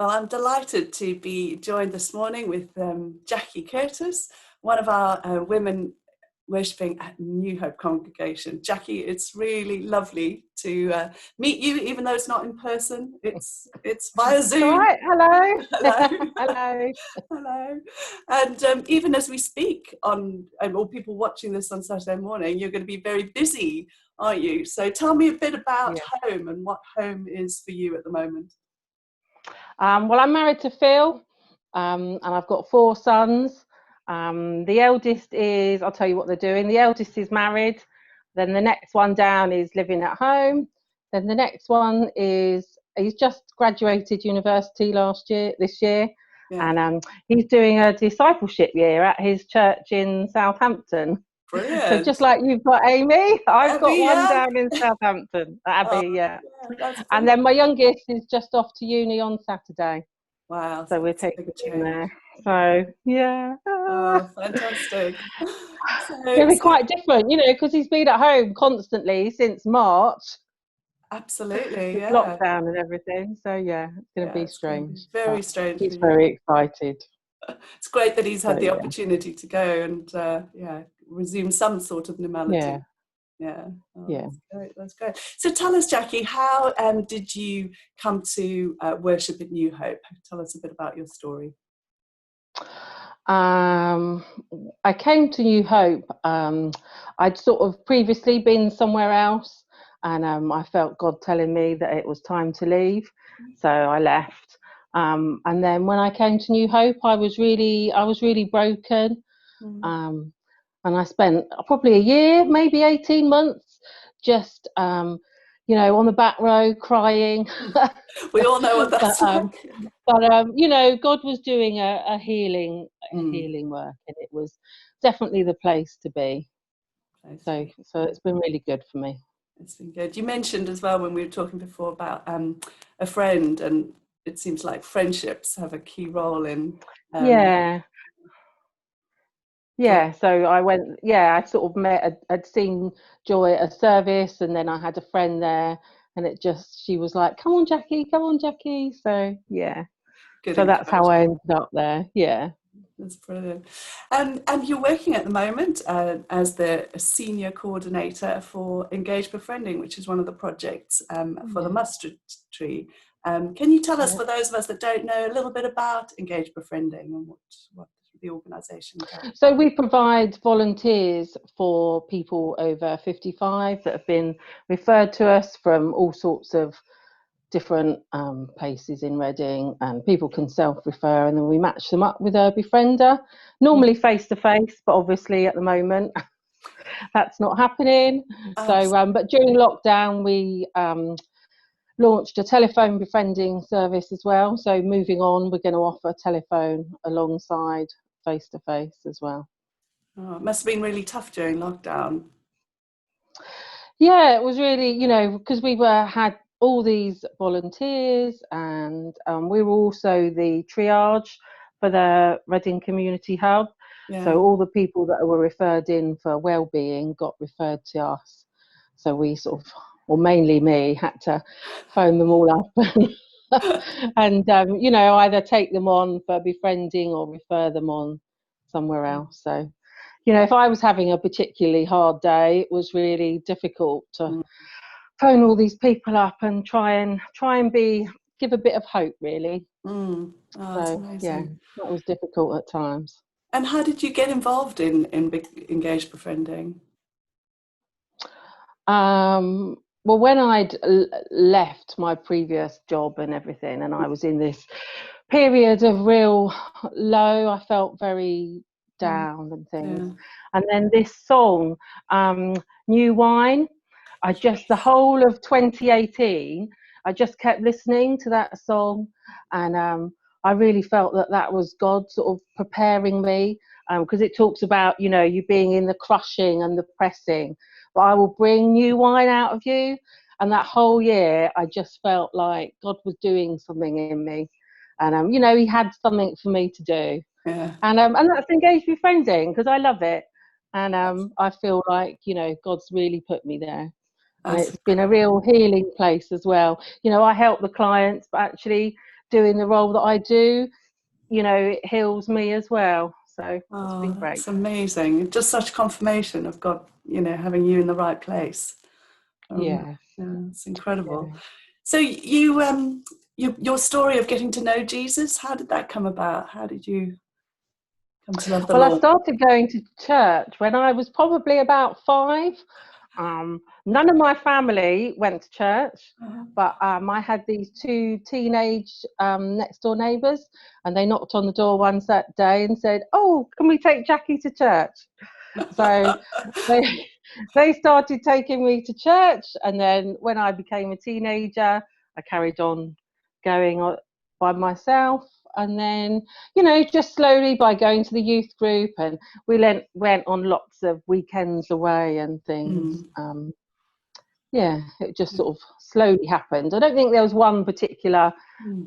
Well, I'm delighted to be joined this morning with Jackie Curtis, one of our women worshipping at New Hope congregation. Jackie, it's really lovely to meet you, even though it's not in person. It's via Zoom. All right. Hello. Hello. Hello. Hello. And even as we speak or people watching this on Saturday morning, you're going to be very busy, aren't you? So tell me a bit about home and what home is for you at the moment. Well, I'm married to Phil, and I've got 4 sons. The eldest is, I'll tell you what they're doing. The eldest is married. Then the next one down is living at home. Then the next one he's just graduated university this year. Yeah. And he's doing a discipleship year at his church in Southampton. Brilliant. So just like you've got Amy, I've got one down in Southampton, Abby, and then my youngest is just off to uni on Saturday. Wow. So we're taking him there. So, yeah. Oh, fantastic. Very quite different, because he's been at home constantly since March. Absolutely, with lockdown and everything. So, it's going to be strange. Very strange. He's very excited. It's great that he's had the opportunity to go and resume some sort of normality. That's great. So tell us, Jackie, how did you come to worship at New Hope? Tell us a bit about your story. I came to New Hope. I'd sort of previously been somewhere else, and I felt God telling me that it was time to leave, so I left. And then when I came to New Hope, I was really broken. And I spent probably a year, maybe 18 months, just on the back row crying. We all know what that's like. But God was doing a healing work, and it was definitely the place to be. So it's been really good for me. It's been good. You mentioned as well when we were talking before about a friend, and it seems like friendships have a key role in. So I went. I sort of I'd seen Joy at a service, and then I had a friend there, and she was like, "Come on, Jackie, come on, Jackie." So Good. So that's how I ended up there. Yeah. That's brilliant. And you're working at the moment as the senior coordinator for Engage Befriending, which is one of the projects for the Mustard Tree. Can you tell us, for those of us that don't know, a little bit about Engage Befriending and what the organisation does? So we provide volunteers for people over 55 that have been referred to us from all sorts of different places in Reading, and people can self-refer, and then we match them up with a befriender, normally face-to-face, but obviously at the moment that's not happening. So but during lockdown we launched a telephone befriending service as well, so moving on we're going to offer telephone alongside face-to-face as well. It must have been really tough during lockdown. It was really, because we had all these volunteers, and we were also the triage for the Reading Community Hub. So all the people that were referred in for wellbeing got referred to us. So we mainly me, had to phone them all up and either take them on for befriending or refer them on somewhere else. So if I was having a particularly hard day, it was really difficult to phone all these people up and try and give a bit of hope, really. That's amazing. That was difficult at times. And how did you get involved in Engage Befriending? Well, when I'd left my previous job and everything, and I was in this period of real low, I felt very down and things. And then this song, New Wine, the whole of 2018, I just kept listening to that song, and I really felt that was God sort of preparing me, because it talks about, you being in the crushing and the pressing, but I will bring new wine out of you. And that whole year, I just felt like God was doing something in me, and He had something for me to do. And that's Engage Befriending, because I love it, and I feel like God's really put me there. And it's been a real healing place as well. I help the clients, but actually doing the role that I do, you know, it heals me as well. So it's been great. That's amazing. Just such confirmation of God, you know, having you in the right place. Yeah. It's incredible. Yeah. So your story of getting to know Jesus, how did that come about? How did you come to love the Well, I Lord? started going to church when I was probably about 5. None of my family went to church, but I had these 2 teenage next door neighbours, and they knocked on the door one day and said, "Oh, can we take Jackie to church?" So they started taking me to church, and then when I became a teenager, I carried on going by myself. And then, you know, just slowly by going to the youth group, and we went on lots of weekends away and things. Yeah, it just sort of slowly happened. I don't think there was one particular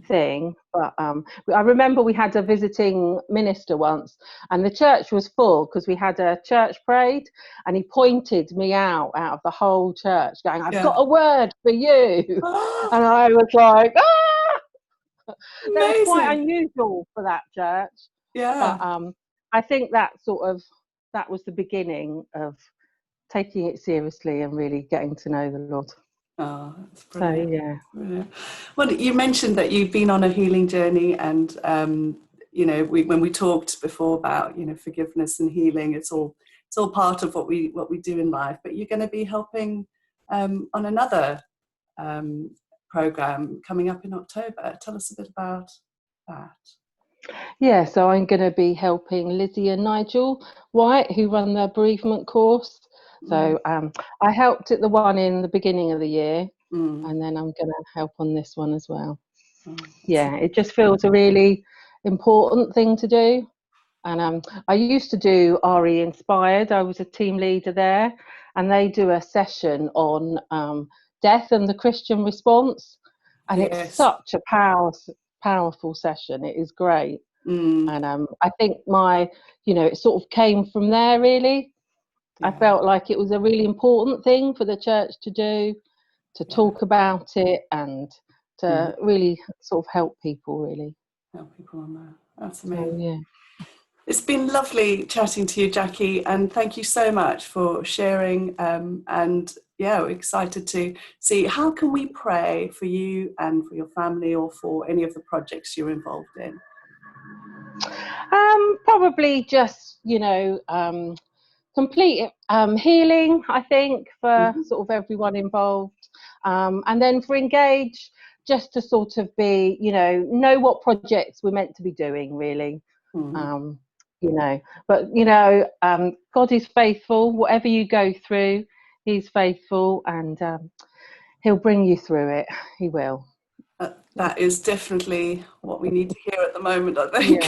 thing, but I remember we had a visiting minister once, and the church was full because we had a church parade, and he pointed me out of the whole church going, "I've got a word for you." And I was like, "Ah!" That was quite Amazing. unusual for that church. Yeah. But I think that was the beginning of taking it seriously and really getting to know the Lord. Oh, that's So brilliant. yeah. Brilliant. Well, you mentioned that you've been on a healing journey, and you know, when we talked before about, you know, forgiveness and healing, it's all part of what we do in life. But you're going to be helping on another program coming up in October. Tell us a bit about that. Yeah, so I'm going to be helping Lizzie and Nigel White, who run the bereavement course. So I helped at the one in the beginning of the year, and then I'm going to help on this one as well. Yeah, it just feels a really important thing to do. And I used to do RE Inspired. I was a team leader there, and they do a session on death and the Christian response. And it's Yes. such a powerful session. It is great. And I think it sort of came from there, really. Yeah. I felt like it was a really important thing for the church to do, to talk about it, and to really sort of help people, really. Help people on that. That's So, amazing. yeah. It's been lovely chatting to you, Jackie, and thank you so much for sharing. And yeah, we're excited to see how can we pray for you and for your family, or for any of the projects you're involved in. Probably just, complete healing, I think, for sort of everyone involved. And then for Engage, just to sort of be, know what projects we're meant to be doing, really. But God is faithful. Whatever you go through, He's faithful, and He'll bring you through it. He will. That is definitely what we need to hear at the moment, I think.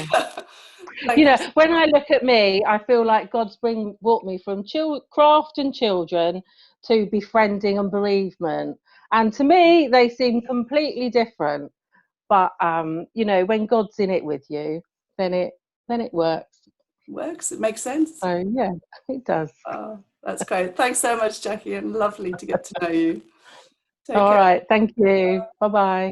Yeah. When I look at me, I feel like God's brought me from craft and children to befriending and bereavement. And to me, they seem completely different. But, when God's in it with you, then it works. Works. It makes sense. So, yeah, it does. Oh, that's great. Thanks so much, Jackie, and lovely to get to know you. Take All care. right. Thank you. Bye-bye.